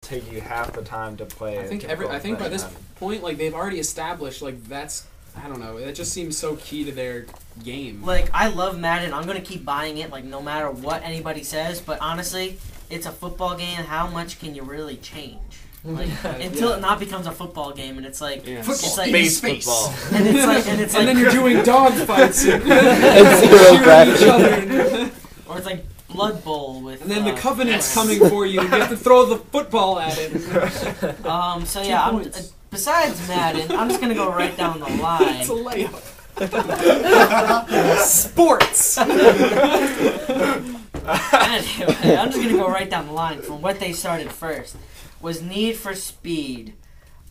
take you half the time to play. I think by this point, like they've already established, like that's. I don't know. It just seems so key to their game. Like, I love Madden. I'm going to keep buying it, like, no matter what anybody says. But honestly, it's a football game. How much can you really change? Like, until it not becomes a football game, and it's like... Football. It's like Space football. And it's like... And then you're doing dog fights. And zero gravity. Or it's like Blood Bowl with... And then the Covenant's coming for you, and you have to throw the football at it. So yeah, besides Madden, I'm just going to go right down the line. It's a layup. Sports! Anyway, I'm just going to go right down the line from what they started first. Was Need for Speed.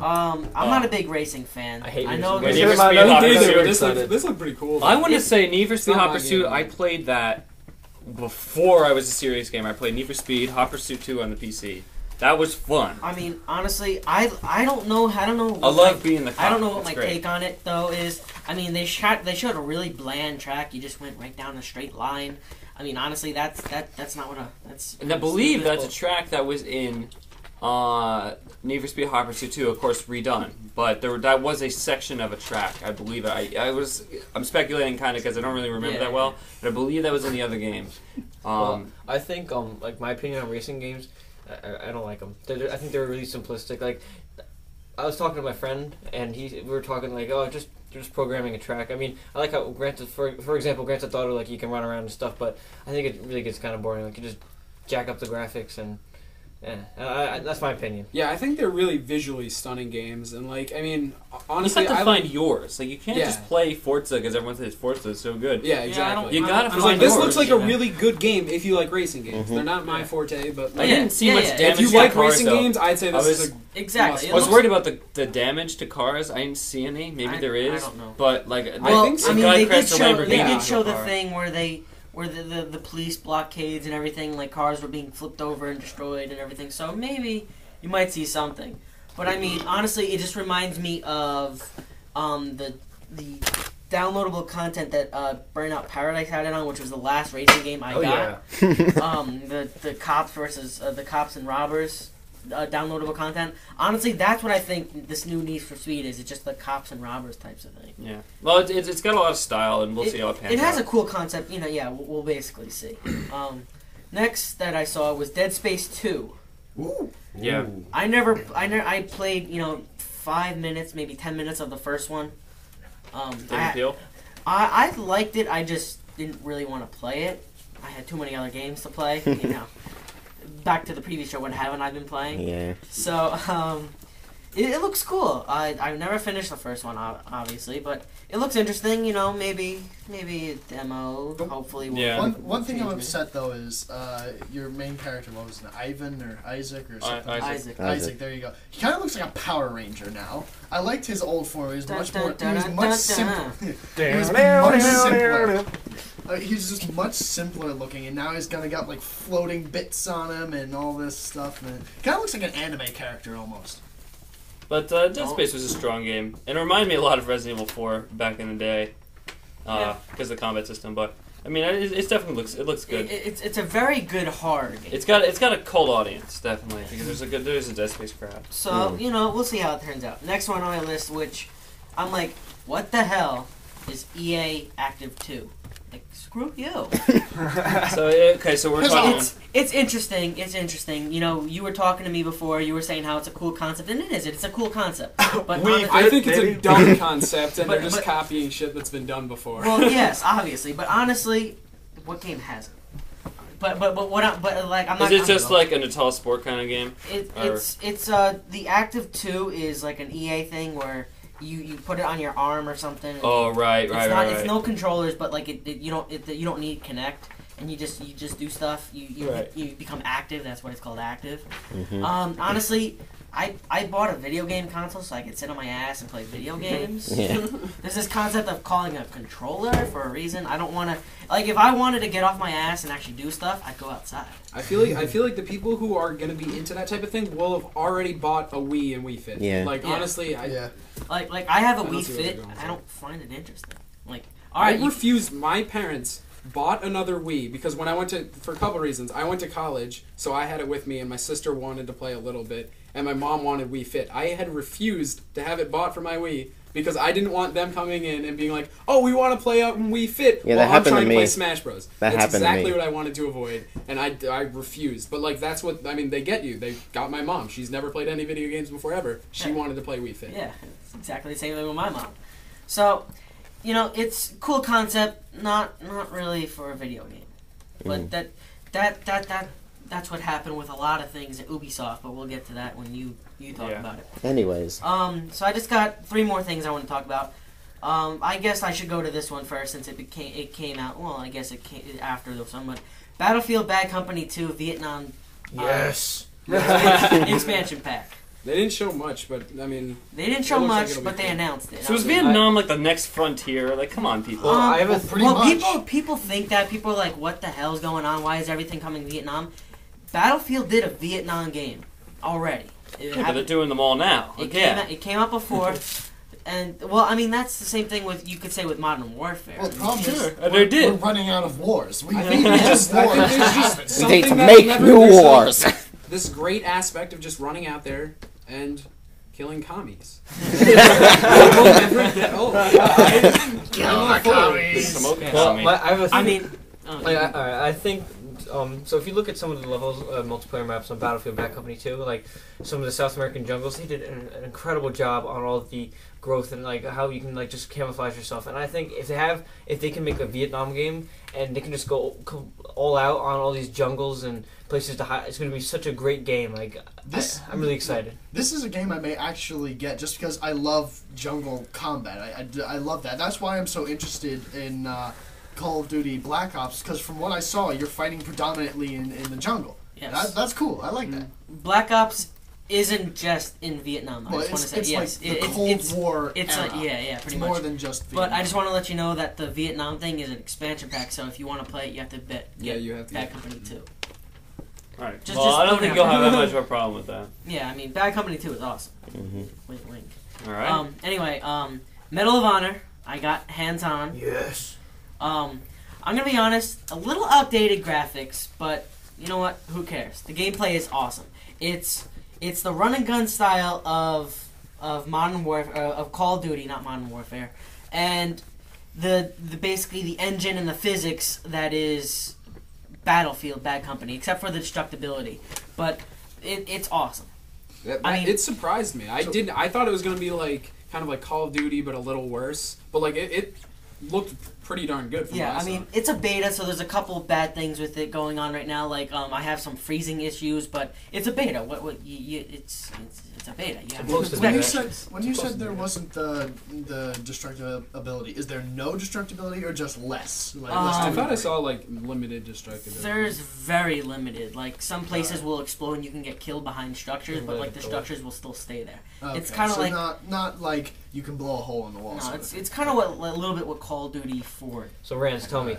I'm not a big racing fan. I hate I know racing Need games. for Speed Hot Pursuit. This looked pretty cool. I want to say Need for Speed not Hot my Pursuit. game. I played that before I was a serious gamer. I played Need for Speed Hot Pursuit 2 on the PC. That was fun. I mean, honestly, I don't know. I love being the cop. I don't know what It's my great. take on it though is. I mean, they showed a really bland track. You just went right down a straight line. I mean, honestly, that's not what that's. And I believe that's a track that was in Need for Speed Hot Pursuit 2, of course, redone. But that was a section of a track, I believe. I'm speculating kind of because I don't really remember that well, but I believe that was in the other games. Well, I think, like my opinion on racing games, I don't like them. I think they're really simplistic. Like, I was talking to my friend, and we were talking like, oh, just programming a track. I mean, I like how for example, Grand Theft Auto, like you can run around and stuff, but I think it really gets kind of boring. Like you just jack up the graphics and. Yeah, that's my opinion. Yeah, I think they're really visually stunning games, and like, I mean, honestly, you have to find yours. Like, you can't Yeah. just play Forza because everyone says Forza is so good. Yeah, exactly. You gotta Because find like, this yours. looks like a really good game if you like racing games. They're not my forte, but like, I didn't see much damage if you to like cars, racing though. games, I'd say this is a exactly. I was worried about the damage to cars. I didn't see any. Maybe there is. I don't know. But like, Well, think so. I mean, guy they crashed did a show Lamborghini the car. thing where the police blockades and everything, like cars were being flipped over and destroyed and everything. So maybe you might see something. But I mean, honestly, it just reminds me of the downloadable content that Burnout Paradise had it on, which was the last racing game I got. Yeah. The cops versus the cops and robbers. Downloadable content. Honestly, that's what I think this new Need for Speed is. It's just the cops and robbers types of thing. Yeah. Well, it's got a lot of style, and we'll see how it pans out. It has a cool concept. You know, yeah, we'll basically see. Next that I saw was Dead Space 2. Ooh. Yeah. I played 5 minutes, maybe 10 minutes of the first one. Didn't feel? I liked it. I just didn't really want to play it. I had too many other games to play. Back to the previous show, what haven't I been playing? Yeah. So, it looks cool. I've never finished the first one, obviously, but it looks interesting. Maybe a demo. Hopefully, will Yeah. One thing I'm upset though is your main character. What was it, Ivan or Isaac or something? Isaac. There you go. He kind of looks like a Power Ranger now. I liked his old form. He was much simpler. He's just much simpler looking, and now he's got like floating bits on him and all this stuff. And it kind of looks like an anime character almost. But Dead Space was a strong game. And it reminded me a lot of Resident Evil 4 back in the day. Because of the combat system. But, I mean, it definitely looks good. It's a very good horror game. It's got a cult audience, definitely. Because there's a Dead Space crowd. So, we'll see how it turns out. Next one on my list, which I'm like, what the hell is EA Active 2? Like, screw you. So we're talking... It's interesting. It's interesting. You were talking to me before. You were saying how it's a cool concept, and it is. It's a cool concept. But I think it's a dumb concept, and they're just copying shit that's been done before. Well, yes, obviously. But honestly, what game hasn't? I'm not. Is it just like a Natal Sport kind of game? It's the Active 2 is like an EA thing where you put it on your arm or something. Oh, right. It's no controllers, but like you don't need Kinect. And you just do stuff. You become active. That's why it's called active. Mm-hmm. Honestly, I bought a video game console so I could sit on my ass and play video games. Yeah. There's this concept of calling a controller for a reason. I don't want to. Like, if I wanted to get off my ass and actually do stuff, I'd go outside. I feel like the people who are going to be into that type of thing will have already bought a Wii and Wii Fit. Yeah. Honestly, Like I have a I don't Wii see where Fit. they're going I don't find it interesting. Like, I refused my parents bought another Wii because when I went to, for a couple reasons, I went to college, so I had it with me, and my sister wanted to play a little bit, and my mom wanted Wii Fit. I had refused to have it bought for my Wii because I didn't want them coming in and being like, "Oh, we want to play out in Wii Fit." Yeah, that while I'm happened to trying to me. play Smash Bros. That That's happened to exactly me. what I wanted to avoid, and I refused. But like that's what I mean. They get you. They got my mom. She's never played any video games before ever. She wanted to play Wii Fit. Yeah, it's exactly the same thing with my mom. So, you know, it's a cool concept, not really for a video game. But that's what happened with a lot of things at Ubisoft, but we'll get to that when you talk about it. Anyways. So I just got 3 more things I want to talk about. I guess I should go to this one first since it came out. Well, I guess it came after this one, but Battlefield Bad Company 2 Vietnam Yes. expansion pack. They didn't show much, but I mean, They didn't show It looks like much, it'll be but they cool. announced it. So is Vietnam like the next frontier? Like, come on, people. Well, I have a pretty much. People think that. People are like, what the hell's going on? Why is everything coming to Vietnam? Battlefield did a Vietnam game already. Yeah, but they're doing them all now. It came out before. And, well, I mean, that's the same thing with, you could say, with Modern Warfare. Well, the problem Sure, is they did. we're running out of wars. We I need think just I wars. think there's just They something need to that'll make never- new there's wars. This great aspect of just running out there and killing commies. We'll never get old. Kill the commies. Smoking Well, on me. I have a thing. I mean, I think so if you look at some of the levels, multiplayer maps on Battlefield Bad Company 2, like some of the South American jungles, they did an incredible job on all of the growth and like how you can like just camouflage yourself. And I think if they can make a Vietnam game and they can just go all out on all these jungles and places to hide, it's going to be such a great game. Like I'm really excited. This is a game I may actually get just because I love jungle combat. I love that. That's why I'm so interested in Call of Duty Black Ops, because from what I saw, you're fighting predominantly in the jungle. yes. That's cool. I like that. Black Ops isn't just in Vietnam. I Well, just want to say it's yes. like the Cold War It's era. yeah, It's pretty more much. than just But Vietnam. I just want to let you know that the Vietnam thing is an expansion pack. So if you want to play it, you have to Yeah, you have to Bad get Company 2. Alright. just- Well, I don't just think put it you'll out have that there. much of a problem with that. Yeah, I mean, Bad Company 2 is awesome. Mm-hmm. Wink, wink. Alright. Anyway, Medal of Honor. I got hands on. Yes. I'm gonna be honest, a little outdated graphics, but you know what? Who cares? The gameplay is awesome. It's the run and gun style of Modern Warfare, of Call of Duty, not Modern Warfare, and the basically the engine and the physics that is Battlefield Bad Company, except for the destructibility. But it's awesome. I mean- it surprised me. I thought it was gonna be like kind of like Call of Duty, but a little worse. But like it looked pretty darn good. From Yeah, what I mean, it's a beta, so there's a couple bad things with it going on right now. Like, I have some freezing issues, but it's a beta. It's a beta. You have to Close to When you expect said it. when you said there wasn't the destructibility, is there no destructibility or just less? Like, less I to thought I degree? saw like limited destructibility. There's very limited. Like, some places will explode and you can get killed behind structures, but like the structures will still stay there. Okay, it's kinda so like- not like you can blow a hole in the wall. No, sort of it's thing. kind of a little bit what Call of Duty 4. So Rance, tell me,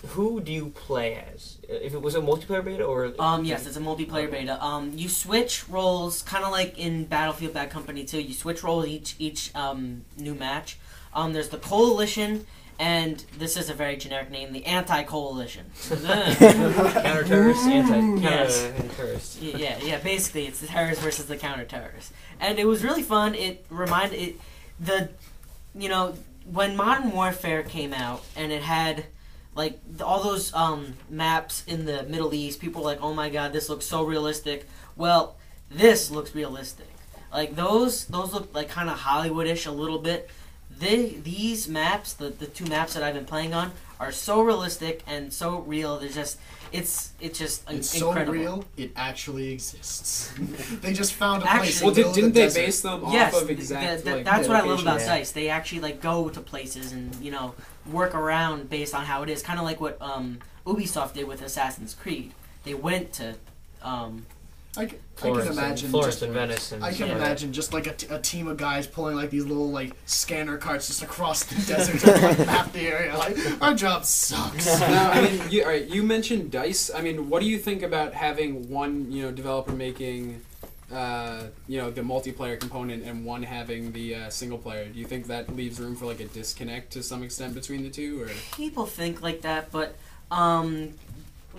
who do you play as? If it was a multiplayer beta or Yes, it's a multiplayer beta. You switch roles, kind of like in Battlefield Bad Company 2. You switch roles each new match. There's the Coalition, and this is a very generic name, the Anti-Coalition. counter-terrorists, Yes. anti-terrorists? yeah. Basically, it's the terrorists versus the counter-terrorists, and it was really fun. It reminded when Modern Warfare came out, and it had like all those maps in the Middle East. People were like, "Oh my God, this looks so realistic." Well, this looks realistic. Like those look like kind of Hollywoodish a little bit. These maps, the 2 maps that I've been playing on, are so realistic and so real. There's just it's so incredible. real, it actually exists. They just found a place. Actually- in Well, the middle of didn't the they desert. base them Yes, off of exact? that's what I love about locations. Dice. They actually like go to places and work around based on how it is. Kind of like what Ubisoft did with Assassin's Creed. They went to I can Florence, imagine Florence just, and Venice, and I can stuff like that. imagine just like a team of guys pulling like these little like scanner carts just across the desert to like, map the area. Like our job sucks. Now, I mean, you mentioned Dice. I mean, what do you think about having one developer making the multiplayer component and one having the single player. Do you think that leaves room for like a disconnect to some extent between the two, or? People think like that, but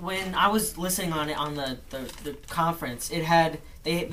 when I was listening on it on the conference, it had they